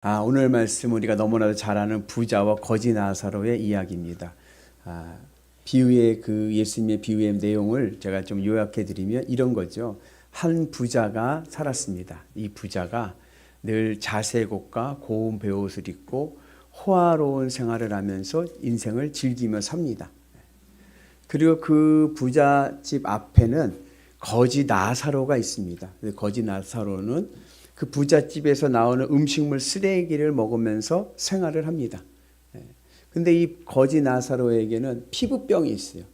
오늘 말씀 우리가 너무나도 잘 아는 부자와 거지 나사로의 이야기입니다. 비유의 예수님의 비유의 내용을 제가 좀 요약해 드리면 이런 거죠. 한 부자가 살았습니다. 이 부자가 늘 자색 옷과 고운 베옷을 입고 호화로운 생활을 하면서 인생을 즐기며 삽니다. 그리고 그 부잣집 앞에는 거지 나사로가 있습니다. 거지 나사로는 그 부잣집에서 나오는 음식물 쓰레기를 먹으면서 생활을 합니다. 근데 이 거지 나사로에게는 피부병이 있어요.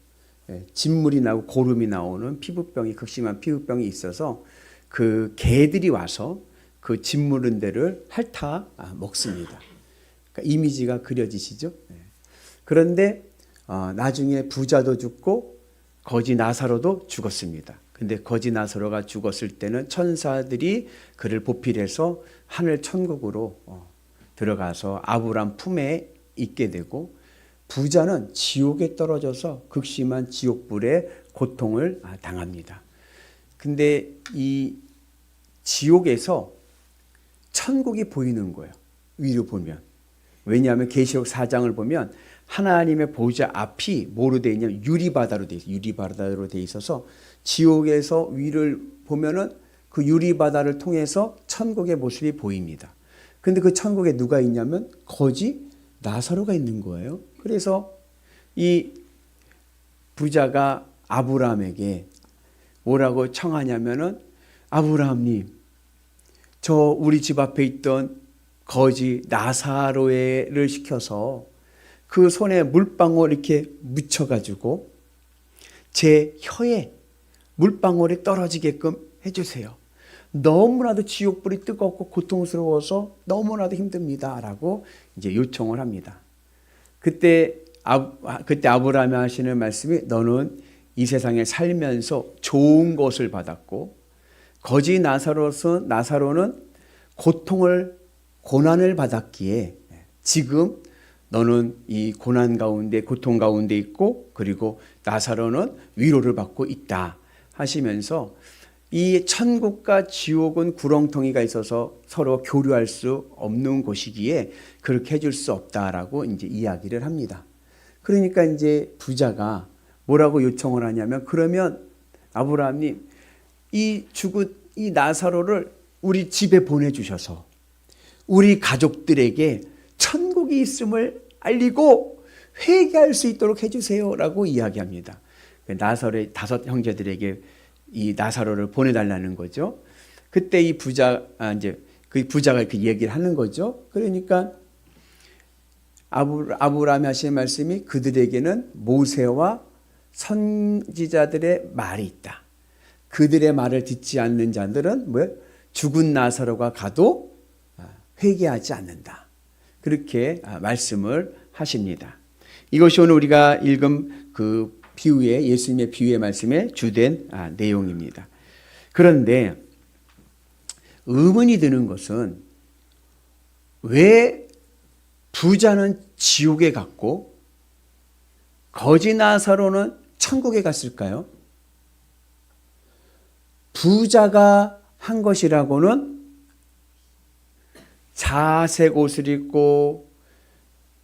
진물이 나고 고름이 나오는 피부병이, 극심한 피부병이 있어서 그 개들이 와서 그 진물은 데를 핥아 먹습니다. 그러니까 이미지가 그려지시죠? 그런데 나중에 부자도 죽고 거지 나사로도 죽었습니다. 근데 거지 나사로가 죽었을 때는 천사들이 그를 보필해서 하늘 천국으로 들어가서 아브람 품에 있게 되고, 부자는 지옥에 떨어져서 극심한 지옥불의 고통을 당합니다. 근데 이 지옥에서 천국이 보이는 거예요. 위로 보면. 왜냐하면 계시록 4장을 보면 하나님의 보좌 앞이 뭐로 되어 있냐면 유리바다로 되어 있어요. 유리바다로 되어 있어서 지옥에서 위를 보면은 그 유리바다를 통해서 천국의 모습이 보입니다. 근데 그 천국에 누가 있냐면 거지 나사로가 있는 거예요. 그래서 이 부자가 아브라함에게 뭐라고 청하냐면은, 아브라함님, 저 우리 집 앞에 있던 거지 나사로를 시켜서 그 손에 물방울 이렇게 묻혀가지고 제 혀에 물방울이 떨어지게끔 해주세요. 너무나도 지옥불이 뜨겁고 고통스러워서 너무나도 힘듭니다. 라고 이제 요청을 합니다. 그때 아브라함이 하시는 말씀이, 너는 이 세상에 살면서 좋은 것을 받았고 거지 나사로는 고난을 받았기에 지금 너는 이 고난 가운데, 고통 가운데 있고, 그리고 나사로는 위로를 받고 있다 하시면서, 이 천국과 지옥은 구렁텅이가 있어서 서로 교류할 수 없는 곳이기에 그렇게 해줄 수 없다라고 이제 이야기를 합니다. 그러니까 이제 부자가 뭐라고 요청을 하냐면, 그러면 아브라함님, 이 죽은 이 나사로를 우리 집에 보내주셔서 우리 가족들에게 천국이 있음을 알리고 회개할 수 있도록 해주세요라고 이야기합니다. 나사로의 5 형제들에게 이 나사로를 보내달라는 거죠. 그때 이 그 부자가 이렇게 얘기를 하는 거죠. 그러니까 아브라함이 하시는 말씀이, 그들에게는 모세와 선지자들의 말이 있다. 그들의 말을 듣지 않는 자들은 죽은 나사로가 가도 회개하지 않는다. 그렇게 말씀을 하십니다. 이것이 오늘 우리가 읽은 그 비유의, 예수님의 비유의 말씀의 주된 내용입니다. 그런데 의문이 드는 것은, 왜 부자는 지옥에 갔고 거지 나사로는 천국에 갔을까요? 부자가 한 것이라고는 자색 옷을 입고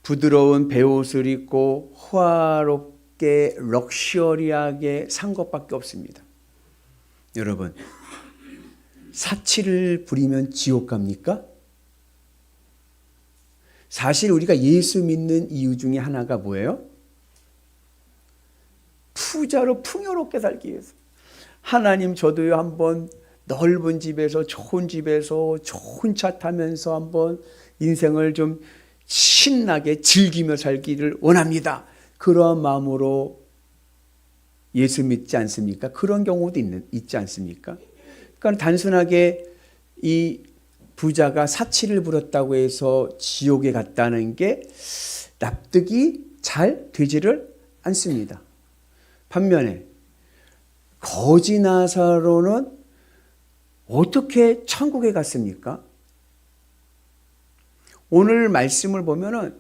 부드러운 베옷을 입고 호화롭게 럭셔리하게 산 것밖에 없습니다. 여러분, 사치를 부리면 지옥 갑니까? 사실 우리가 예수 믿는 이유 중에 하나가 뭐예요? 부자로 풍요롭게 살기 위해서. 하나님, 저도요, 한번 넓은 집에서, 좋은 집에서, 좋은 차 타면서 한번 인생을 좀 신나게 즐기며 살기를 원합니다. 그러한 마음으로 예수 믿지 않습니까? 그런 경우도 있지 않습니까? 그러니까 단순하게 이 부자가 사치를 부렸다고 해서 지옥에 갔다는 게 납득이 잘 되지를 않습니다. 반면에 거지 나사로는 어떻게 천국에 갔습니까? 오늘 말씀을 보면은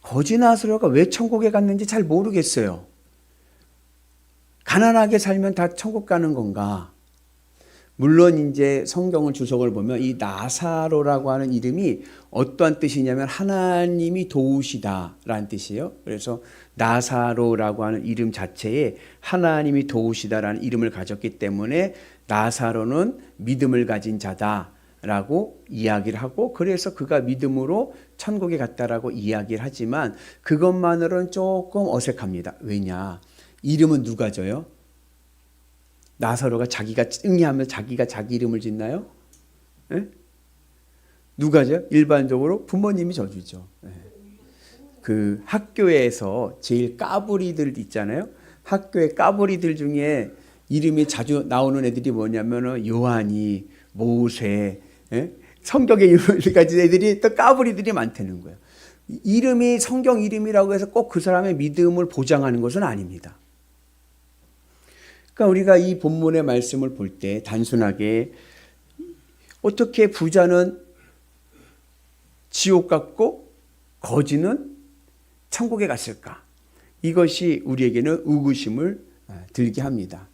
거지 나사로가 왜 천국에 갔는지 잘 모르겠어요. 가난하게 살면 다 천국 가는 건가? 물론 이제 성경을 주석을 보면 이 나사로라고 하는 이름이 어떠한 뜻이냐면 하나님이 도우시다라는 뜻이에요. 그래서 나사로라고 하는 이름 자체에 하나님이 도우시다라는 이름을 가졌기 때문에 나사로는 믿음을 가진 자다라고 이야기를 하고, 그래서 그가 믿음으로 천국에 갔다라고 이야기를 하지만 그것만으로는 조금 어색합니다. 왜냐? 이름은 누가 져요? 나사로가 자기가 응애하면 자기가 자기 이름을 짓나요? 예? 누가 져요? 일반적으로 부모님이 져주죠. 예. 그 학교에서 제일 까불이들 있잖아요. 학교의 까불이들 중에 이름이 자주 나오는 애들이 뭐냐면은 요한이, 모세, 예? 성경의 이름을 가진 애들이 또 까불이들이 많다는 거예요. 이름이 성경 이름이라고 해서 꼭 그 사람의 믿음을 보장하는 것은 아닙니다. 그러니까 우리가 이 본문의 말씀을 볼 때 단순하게 어떻게 부자는 지옥 갔고 거지는 천국에 갔을까? 이것이 우리에게는 의구심을 들게 합니다.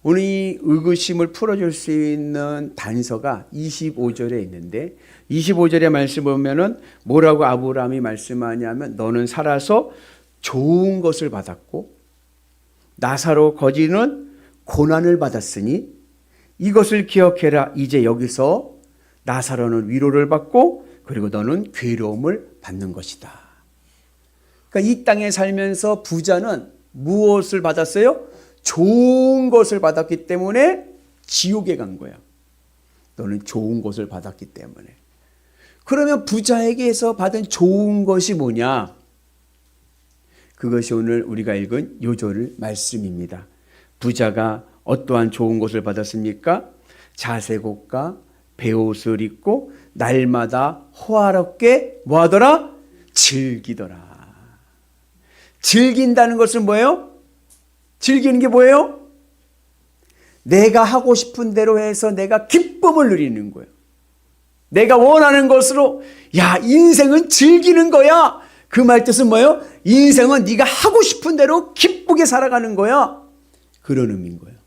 오늘 이 의구심을 풀어줄 수 있는 단서가 25절에 있는데, 25절의 말씀 보면은 뭐라고 아브라함이 말씀하냐면, 너는 살아서 좋은 것을 받았고 나사로 거지는 고난을 받았으니 이것을 기억해라. 이제 여기서 나사로는 위로를 받고 그리고 너는 괴로움을 받는 것이다. 그러니까 이 땅에 살면서 부자는 무엇을 받았어요? 좋은 것을 받았기 때문에 지옥에 간 거야. 너는 좋은 것을 받았기 때문에. 그러면 부자에게서 받은 좋은 것이 뭐냐? 그것이 오늘 우리가 읽은 요절 말씀입니다. 부자가 어떠한 좋은 것을 받았습니까? 자색옷과 베옷을 입고 날마다 호화롭게 뭐하더라? 즐기더라. 즐긴다는 것은 뭐예요? 즐기는 게 뭐예요? 내가 하고 싶은 대로 해서 내가 기쁨을 누리는 거예요. 내가 원하는 것으로, 야, 인생은 즐기는 거야. 그 말 뜻은 뭐예요? 인생은 네가 하고 싶은 대로 기쁘게 살아가는 거야. 그런 의미인 거예요.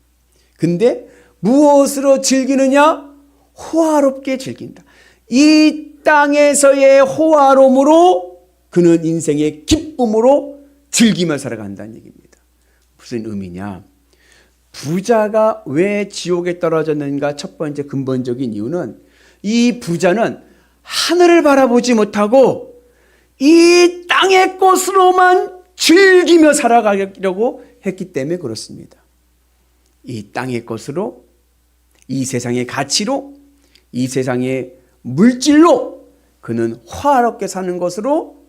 근데 무엇으로 즐기느냐? 호화롭게 즐긴다. 이 땅에서의 호화로움으로 그는 인생의 기쁨으로 즐기며 살아간다는 얘기입니다. 무슨 의미냐? 부자가 왜 지옥에 떨어졌는가? 첫 번째 근본적인 이유는 이 부자는 하늘을 바라보지 못하고 이 땅의 것으로만 즐기며 살아가려고 했기 때문에 그렇습니다. 이 땅의 것으로, 이 세상의 가치로, 이 세상의 물질로 그는 화롭게 사는 것으로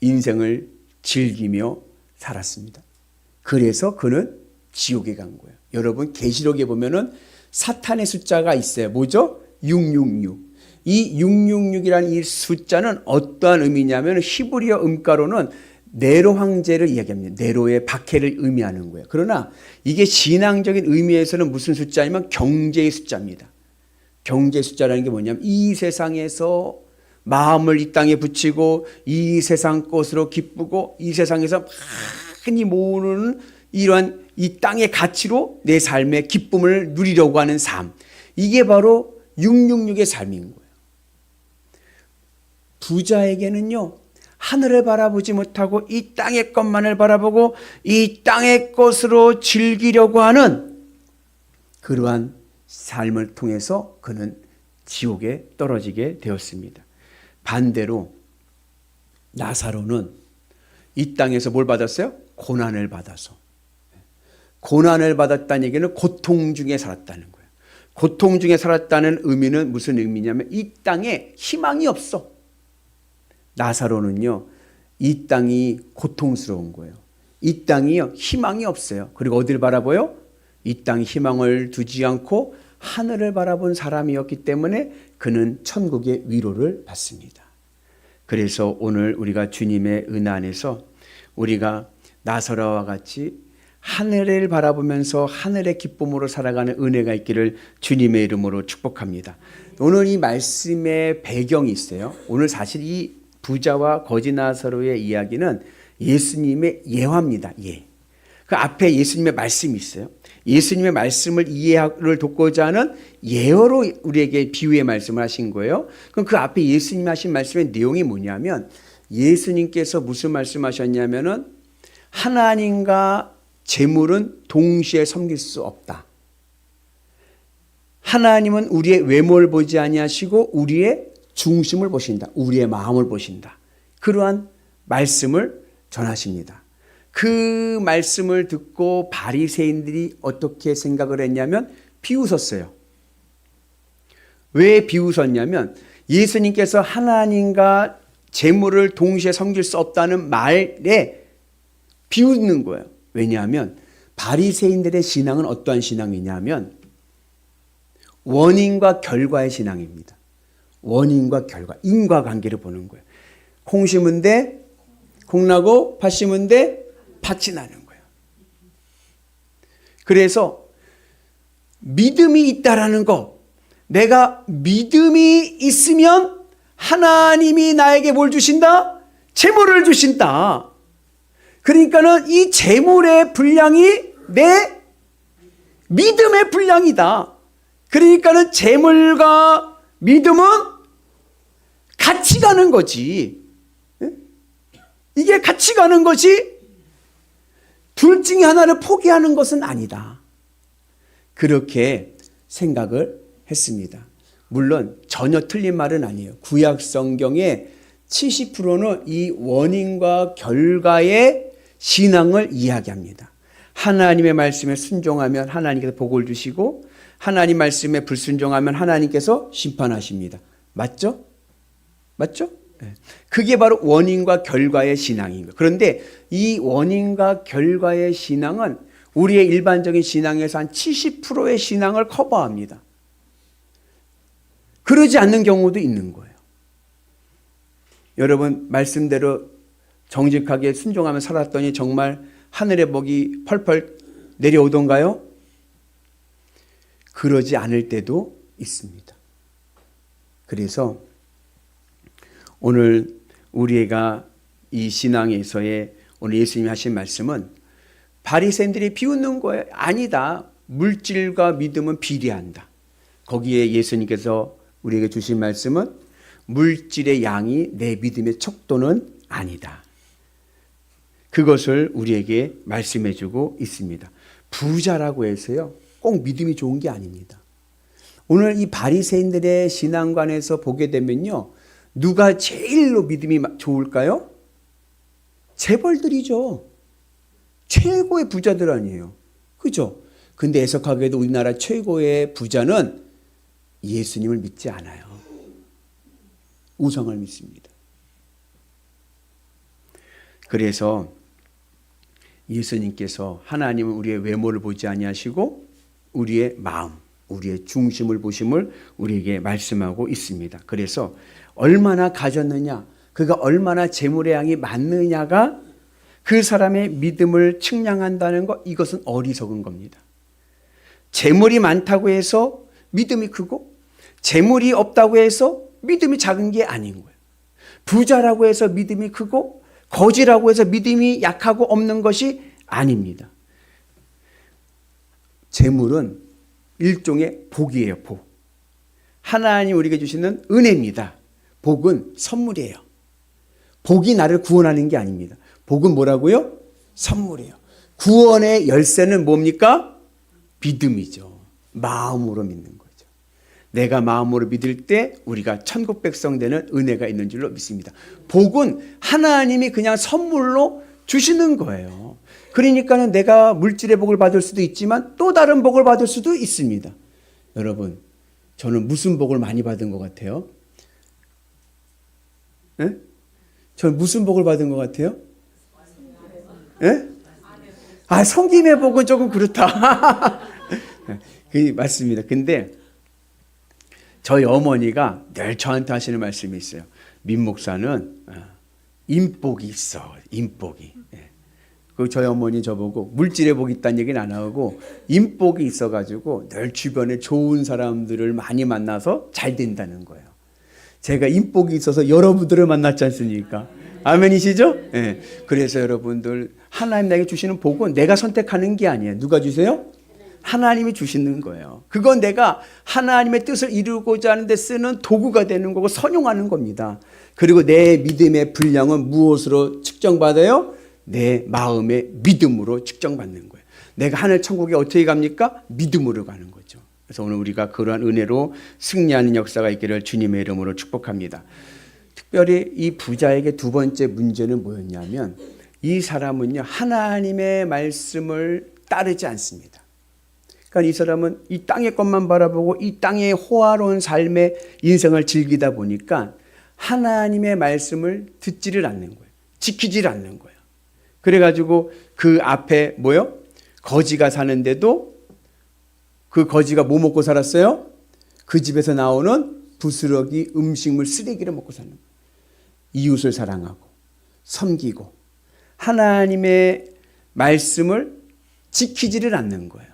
인생을 즐기며 살았습니다. 그래서 그는 지옥에 간 거예요. 여러분 계시록에 보면은 사탄의 숫자가 있어요. 뭐죠? 666. 이 666이라는 이 숫자는 어떠한 의미냐면 히브리어 음가로는 네로 황제를 이야기합니다. 네로의 박해를 의미하는 거예요. 그러나 이게 신앙적인 의미에서는 무슨 숫자냐면 경제의 숫자입니다. 경제의 숫자라는 게 뭐냐면 이 세상에서 마음을 이 땅에 붙이고 이 세상 것으로 기쁘고 이 세상에서 많이 모으는 이러한 이 땅의 가치로 내 삶의 기쁨을 누리려고 하는 삶. 이게 바로 666의 삶인 거예요. 부자에게는요, 하늘을 바라보지 못하고 이 땅의 것만을 바라보고 이 땅의 것으로 즐기려고 하는 그러한 삶을 통해서 그는 지옥에 떨어지게 되었습니다. 반대로 나사로는 이 땅에서 뭘 받았어요? 고난을 받아서. 고난을 받았다는 얘기는 고통 중에 살았다는 거예요. 고통 중에 살았다는 의미는 무슨 의미냐면 이 땅에 희망이 없어. 나사로는요, 이 땅이 고통스러운 거예요. 이 땅이요, 희망이 없어요. 그리고 어디를 바라보요? 이 땅 희망을 두지 않고 하늘을 바라본 사람이었기 때문에 그는 천국의 위로를 받습니다. 그래서 오늘 우리가 주님의 은혜 안에서 우리가 나사로와 같이 하늘을 바라보면서 하늘의 기쁨으로 살아가는 은혜가 있기를 주님의 이름으로 축복합니다. 오늘 이 말씀의 배경이 있어요. 오늘 사실 이 부자와 거지 나사로의 이야기는 예수님의 예화입니다. 예. 그 앞에 예수님의 말씀이 있어요. 예수님의 말씀을 이해를 돕고자 하는 예어로 우리에게 비유의 말씀을 하신 거예요. 그럼 그 앞에 예수님이 하신 말씀의 내용이 뭐냐면 예수님께서 무슨 말씀하셨냐면은 하나님과 재물은 동시에 섬길 수 없다. 하나님은 우리의 외모를 보지 아니하시고 우리의 중심을 보신다. 우리의 마음을 보신다. 그러한 말씀을 전하십니다. 그 말씀을 듣고 바리새인들이 어떻게 생각을 했냐면 비웃었어요. 왜 비웃었냐면 예수님께서 하나님과 재물을 동시에 섬길 수 없다는 말에 비웃는 거예요. 왜냐하면 바리새인들의 신앙은 어떠한 신앙이냐면 원인과 결과의 신앙입니다. 원인과 결과, 인과관계를 보는 거예요. 콩 심은 데 콩 나고 팥 심은 데 팥이 나는 거예요. 그래서 믿음이 있다라는 거, 내가 믿음이 있으면 하나님이 나에게 뭘 주신다? 재물을 주신다. 그러니까는 이 재물의 분량이 내 믿음의 분량이다. 그러니까는 재물과 믿음은 같이 가는 거지. 이게 같이 가는 것이 둘 중에 하나를 포기하는 것은 아니다. 그렇게 생각을 했습니다. 물론 전혀 틀린 말은 아니에요. 구약 성경의 70%는 이 원인과 결과의 신앙을 이야기합니다. 하나님의 말씀에 순종하면 하나님께서 복을 주시고 하나님 말씀에 불순종하면 하나님께서 심판하십니다. 맞죠? 맞죠? 그게 바로 원인과 결과의 신앙인 거예요. 그런데 이 원인과 결과의 신앙은 우리의 일반적인 신앙에서 한 70%의 신앙을 커버합니다. 그러지 않는 경우도 있는 거예요. 여러분 말씀대로 정직하게 순종하며 살았더니 정말 하늘의 복이 펄펄 내려오던가요? 그러지 않을 때도 있습니다. 그래서 오늘 우리가 이 신앙에서의 오늘 예수님이 하신 말씀은 바리새인들이 비웃는 거예요. 아니다. 물질과 믿음은 비례한다. 거기에 예수님께서 우리에게 주신 말씀은 물질의 양이 내 믿음의 척도는 아니다. 그것을 우리에게 말씀해 주고 있습니다. 부자라고 해서요 꼭 믿음이 좋은 게 아닙니다. 오늘 이 바리새인들의 신앙관에서 보게 되면요 누가 제일로 믿음이 좋을까요? 재벌들이죠. 최고의 부자들 아니에요. 그죠? 근데 애석하게도 우리나라 최고의 부자는 예수님을 믿지 않아요. 우상을 믿습니다. 그래서 예수님께서 하나님은 우리의 외모를 보지 아니하시고 우리의 마음, 우리의 중심을 보심을 우리에게 말씀하고 있습니다. 그래서 얼마나 가졌느냐, 그가 얼마나 재물의 양이 많느냐가 그 사람의 믿음을 측량한다는 것, 이것은 어리석은 겁니다. 재물이 많다고 해서 믿음이 크고 재물이 없다고 해서 믿음이 작은 게 아닌 거예요. 부자라고 해서 믿음이 크고 거지라고 해서 믿음이 약하고 없는 것이 아닙니다. 재물은 일종의 복이에요. 복. 하나님 우리에게 주시는 은혜입니다. 복은 선물이에요. 복이 나를 구원하는 게 아닙니다. 복은 뭐라고요? 선물이에요. 구원의 열쇠는 뭡니까? 믿음이죠. 마음으로 믿는 거죠. 내가 마음으로 믿을 때 우리가 천국 백성 되는 은혜가 있는 줄로 믿습니다. 복은 하나님이 그냥 선물로 주시는 거예요. 그러니까는 내가 물질의 복을 받을 수도 있지만 또 다른 복을 받을 수도 있습니다. 여러분, 저는 무슨 복을 많이 받은 것 같아요? 예? 저는 무슨 복을 받은 것 같아요? 예? 아, 성김의 복은 조금 그렇다. 그 맞습니다. 근데 저희 어머니가 늘 저한테 하시는 말씀이 있어요. 민 목사는 인복이 있어. 인복이. 그 저희 어머니 저보고 물질의 복이 있다는 얘기는 안 하고 인복이 있어가지고 늘 주변에 좋은 사람들을 많이 만나서 잘 된다는 거예요. 제가 인복이 있어서 여러분들을 만났지 않습니까? 아멘이시죠? 네. 그래서 여러분들 하나님 나에게 주시는 복은 내가 선택하는 게 아니에요. 누가 주세요? 하나님이 주시는 거예요. 그건 내가 하나님의 뜻을 이루고자 하는데 쓰는 도구가 되는 거고 선용하는 겁니다. 그리고 내 믿음의 분량은 무엇으로 측정받아요? 내 마음의 믿음으로 측정받는 거예요. 내가 하늘 천국에 어떻게 갑니까? 믿음으로 가는 거죠. 그래서 오늘 우리가 그러한 은혜로 승리하는 역사가 있기를 주님의 이름으로 축복합니다. 특별히 이 부자에게 두 번째 문제는 뭐였냐면 이 사람은요 하나님의 말씀을 따르지 않습니다. 그러니까 이 사람은 이 땅의 것만 바라보고 이 땅의 호화로운 삶의 인생을 즐기다 보니까 하나님의 말씀을 듣지를 않는 거예요. 지키지를 않는 거예요. 그래가지고 그 앞에 뭐요? 거지가 사는데도 그 거지가 뭐 먹고 살았어요? 그 집에서 나오는 부스러기 음식물 쓰레기를 먹고 사는 거예요. 이웃을 사랑하고 섬기고 하나님의 말씀을 지키지를 않는 거예요.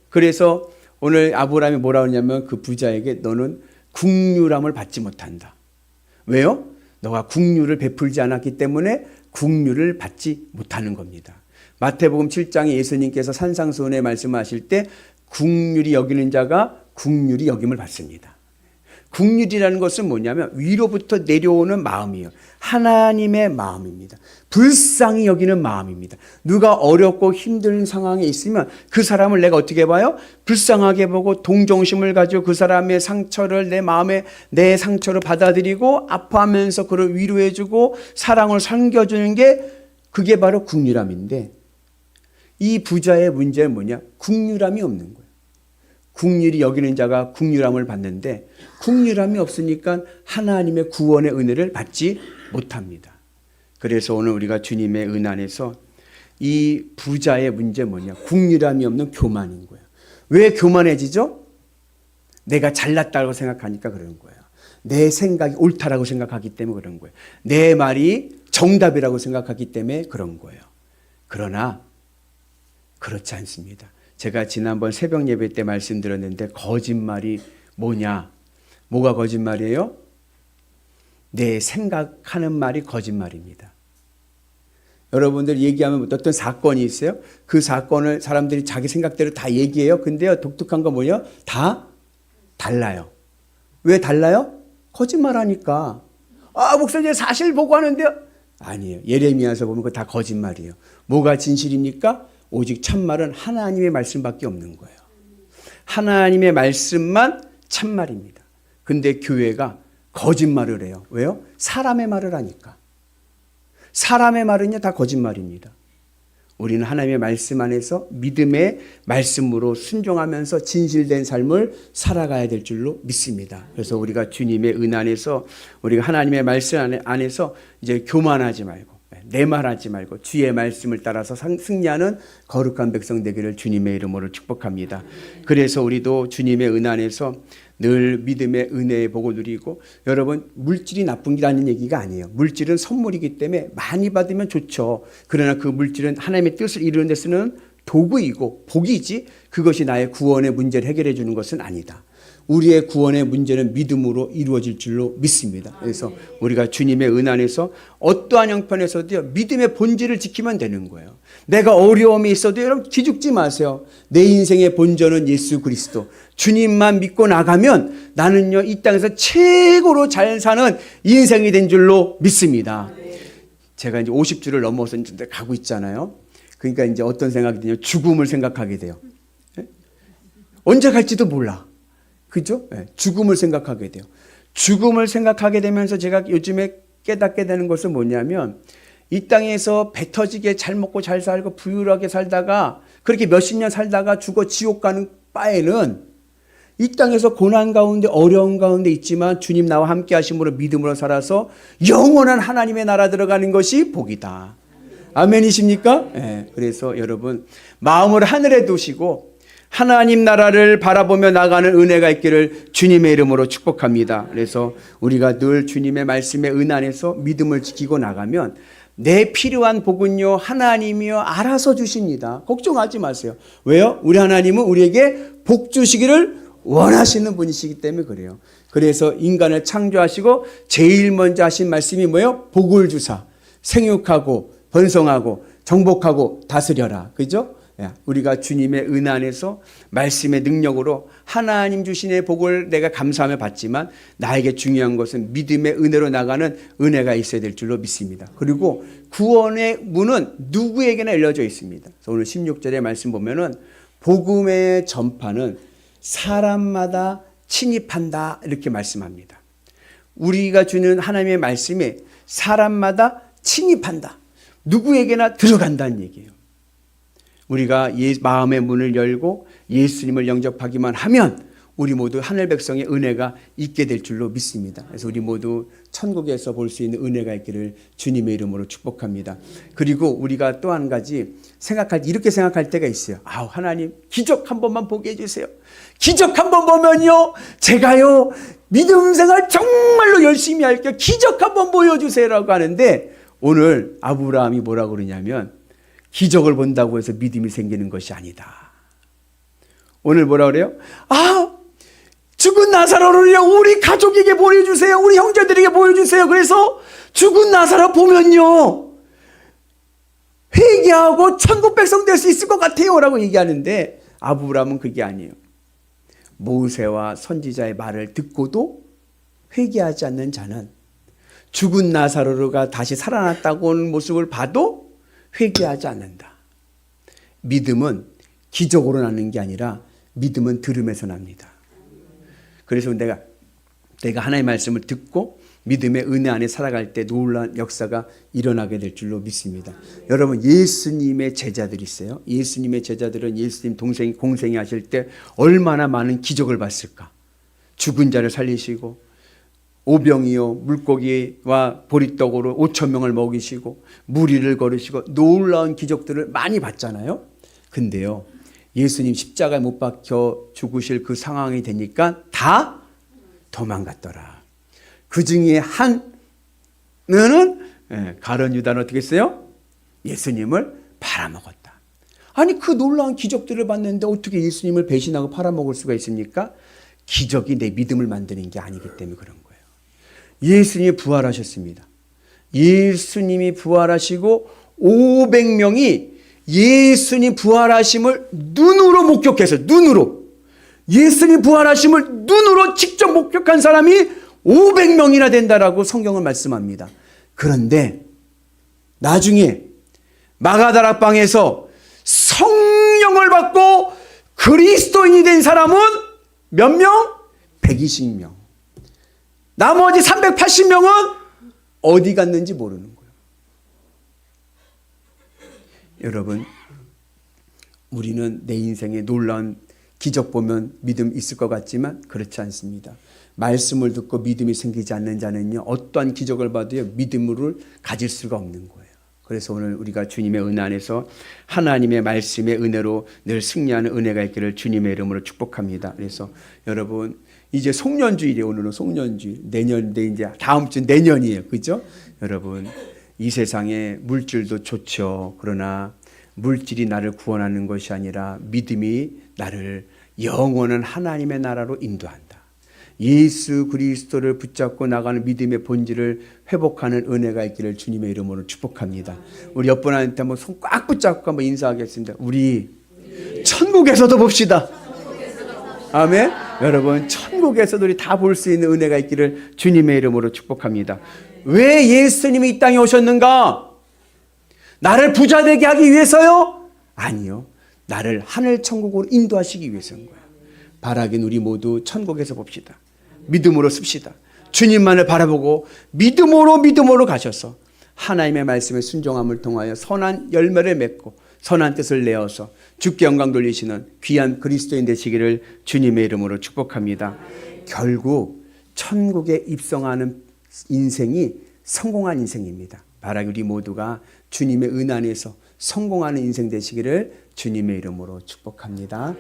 그래서 오늘 아브라함이 뭐라고 하냐면 그 부자에게 너는 국률함을 받지 못한다. 왜요? 너가 국률을 베풀지 않았기 때문에 국률을 받지 못하는 겁니다. 마태복음 7장에 예수님께서 산상수훈에 말씀하실 때 국률이 여기는 자가 국률이 여김을 받습니다. 국률이라는 것은 뭐냐면 위로부터 내려오는 마음이에요. 하나님의 마음입니다. 불쌍히 여기는 마음입니다. 누가 어렵고 힘든 상황에 있으면 그 사람을 내가 어떻게 봐요? 불쌍하게 보고 동정심을 가지고 그 사람의 상처를 내 마음에 내 상처를 받아들이고 아파하면서 그를 위로해주고 사랑을 섬겨주는 게 그게 바로 국률함인데 이 부자의 문제는 뭐냐? 국률함이 없는 거예요. 국률이 여기는 자가 국률함을 받는데 국률함이 없으니까 하나님의 구원의 은혜를 받지 못합니다. 그래서 오늘 우리가 주님의 은 안에서 이 부자의 문제 뭐냐? 국률함이 없는 교만인 거예요. 왜 교만해지죠? 내가 잘났다고 생각하니까 그런 거예요. 내 생각이 옳다라고 생각하기 때문에 그런 거예요. 내 말이 정답이라고 생각하기 때문에 그런 거예요. 그러나 그렇지 않습니다. 제가 지난번 새벽 예배 때 말씀드렸는데 거짓말이 뭐냐? 뭐가 거짓말이에요? 내 생각하는 말이 거짓말입니다. 여러분들 얘기하면 어떤 사건이 있어요? 그 사건을 사람들이 자기 생각대로 다 얘기해요. 근데요, 독특한 건 뭐예요? 다 달라요. 왜 달라요? 거짓말하니까. 목사님 사실 보고 하는데요? 아니에요. 예레미야서 보면 그거 다 거짓말이에요. 뭐가 진실입니까? 오직 참말은 하나님의 말씀밖에 없는 거예요. 하나님의 말씀만 참말입니다. 근데 교회가 거짓말을 해요. 왜요? 사람의 말을 하니까. 사람의 말은요 다 거짓말입니다. 우리는 하나님의 말씀 안에서 믿음의 말씀으로 순종하면서 진실된 삶을 살아가야 될 줄로 믿습니다. 그래서 우리가 주님의 은 안에서 우리가 하나님의 말씀 안에서 이제 교만하지 말고 내 말하지 말고 주의 말씀을 따라서 승리하는 거룩한 백성 되기를 주님의 이름으로 축복합니다. 그래서 우리도 주님의 은 안에서 늘 믿음의 은혜의 복을 누리고 여러분 물질이 나쁜 게라는 얘기가 아니에요. 물질은 선물이기 때문에 많이 받으면 좋죠. 그러나 그 물질은 하나님의 뜻을 이루는 데 쓰는 도구이고 복이지 그것이 나의 구원의 문제를 해결해 주는 것은 아니다. 우리의 구원의 문제는 믿음으로 이루어질 줄로 믿습니다. 그래서 우리가 주님의 은 안에서 어떠한 형편에서도 믿음의 본질을 지키면 되는 거예요. 내가 어려움이 있어도 여러분 기죽지 마세요. 내 인생의 본전은 예수 그리스도. 주님만 믿고 나가면 나는요 이 땅에서 최고로 잘 사는 인생이 된 줄로 믿습니다. 제가 이제 50주를 넘어서 이제 가고 있잖아요. 그러니까 이제 어떤 생각이 드냐면 죽음을 생각하게 돼요. 언제 갈지도 몰라. 그죠? 죽음을 생각하게 돼요. 죽음을 생각하게 되면서 제가 요즘에 깨닫게 되는 것은 뭐냐면 이 땅에서 배 터지게 잘 먹고 잘 살고 부유하게 살다가 그렇게 몇십 년 살다가 죽어 지옥 가는 바에는 이 땅에서 고난 가운데 어려운 가운데 있지만 주님 나와 함께 하심으로 믿음으로 살아서 영원한 하나님의 나라 들어가는 것이 복이다. 아멘이십니까? 그래서 여러분 마음을 하늘에 두시고 하나님 나라를 바라보며 나가는 은혜가 있기를 주님의 이름으로 축복합니다. 그래서 우리가 늘 주님의 말씀의 은 안에서 믿음을 지키고 나가면 내 필요한 복은요 하나님이요 알아서 주십니다. 걱정하지 마세요. 왜요? 우리 하나님은 우리에게 복 주시기를 원하시는 분이시기 때문에 그래요. 그래서 인간을 창조하시고 제일 먼저 하신 말씀이 뭐예요? 복을 주사 생육하고 번성하고 정복하고 다스려라. 그죠? 우리가 주님의 은혜 안에서 말씀의 능력으로 하나님 주신의 복을 내가 감사하며 받지만 나에게 중요한 것은 믿음의 은혜로 나가는 은혜가 있어야 될 줄로 믿습니다. 그리고 구원의 문은 누구에게나 열려져 있습니다. 그래서 오늘 16절의 말씀 보면은 복음의 전파는 사람마다 침입한다 이렇게 말씀합니다. 우리가 주는 하나님의 말씀이 사람마다 침입한다. 누구에게나 들어간다는 얘기예요. 우리가 마음의 문을 열고 예수님을 영접하기만 하면 우리 모두 하늘 백성의 은혜가 있게 될 줄로 믿습니다. 그래서 우리 모두 천국에서 볼 수 있는 은혜가 있기를 주님의 이름으로 축복합니다. 그리고 우리가 또 한 가지 이렇게 생각할 때가 있어요. 하나님 기적 한 번만 보게 해주세요. 기적 한 번 보면요 제가요 믿음 생활 정말로 열심히 할게요. 기적 한 번 보여주세요라고 하는데 오늘 아브라함이 뭐라고 그러냐면 기적을 본다고 해서 믿음이 생기는 것이 아니다. 오늘 뭐라 그래요? 죽은 나사로를 우리 가족에게 보여주세요. 우리 형제들에게 보여주세요. 그래서 죽은 나사로 보면요 회개하고 천국 백성 될 수 있을 것 같아요 라고 얘기하는데 아브라함은 그게 아니에요. 모세와 선지자의 말을 듣고도 회개하지 않는 자는 죽은 나사로가 다시 살아났다고 하는 모습을 봐도 회개하지 않는다. 믿음은 기적으로 나는 게 아니라 믿음은 들음에서 납니다. 그래서 내가 하나님의 말씀을 듣고 믿음의 은혜 안에 살아갈 때 놀라운 역사가 일어나게 될 줄로 믿습니다. 여러분 예수님의 제자들이 있어요. 예수님의 제자들은 예수님 공생이 하실 때 얼마나 많은 기적을 봤을까. 죽은 자를 살리시고 오병이요 물고기와 보리떡으로 5,000명을 먹이시고 무리를 걸으시고 놀라운 기적들을 많이 봤잖아요. 근데요 예수님 십자가에 못 박혀 죽으실 그 상황이 되니까 다 도망갔더라. 그 중에 하나는 가룟 유다는 어떻게 했어요? 예수님을 팔아먹었다. 아니 그 놀라운 기적들을 봤는데 어떻게 예수님을 배신하고 팔아먹을 수가 있습니까? 기적이 내 믿음을 만드는 게 아니기 때문에 그런 거예요. 예수님이 부활하셨습니다. 예수님이 부활하시고 500명이 예수님 부활하심을 눈으로 목격해서 예수님 부활하심을 눈으로 직접 목격한 사람이 500명이나 된다라고 성경은 말씀합니다. 그런데 나중에 마가다락방에서 성령을 받고 그리스도인이 된 사람은 몇 명? 120명. 나머지 380명은 어디 갔는지 모르는 거예요. 여러분, 우리는 내 인생에 놀라운 기적 보면 믿음 있을 것 같지만 그렇지 않습니다. 말씀을 듣고 믿음이 생기지 않는 자는요 어떠한 기적을 봐도요 믿음을 가질 수가 없는 거예요. 그래서 오늘 우리가 주님의 은혜 안에서 하나님의 말씀의 은혜로 늘 승리하는 은혜가 있기를 주님의 이름으로 축복합니다. 그래서 여러분 이제 송년주일이에요. 오늘은 송년주일. 내년인데 이제 다음 주 내년이에요. 그죠? 여러분 이 세상에 물질도 좋죠. 그러나 물질이 나를 구원하는 것이 아니라 믿음이 나를 영원한 하나님의 나라로 인도한다. 예수 그리스도를 붙잡고 나가는 믿음의 본질을 회복하는 은혜가 있기를 주님의 이름으로 축복합니다. 우리 옆분한테 한번 손 꽉 붙잡고 한번 인사하겠습니다. 우리 천국에서도 봅시다. 아멘. 여러분 천국에서도 우리 다 볼 수 있는 은혜가 있기를 주님의 이름으로 축복합니다. 왜 예수님이 이 땅에 오셨는가? 나를 부자 되게 하기 위해서요? 아니요. 나를 하늘 천국으로 인도하시기 위해서인 거예요. 바라긴 우리 모두 천국에서 봅시다. 믿음으로 씁시다. 주님만을 바라보고 믿음으로 가셔서 하나님의 말씀에 순종함을 통하여 선한 열매를 맺고 선한 뜻을 내어서 주께 영광 돌리시는 귀한 그리스도인 되시기를 주님의 이름으로 축복합니다. 결국 천국에 입성하는 인생이 성공한 인생입니다. 바라기 우리 모두가 주님의 은혜 안에서 성공하는 인생 되시기를 주님의 이름으로 축복합니다.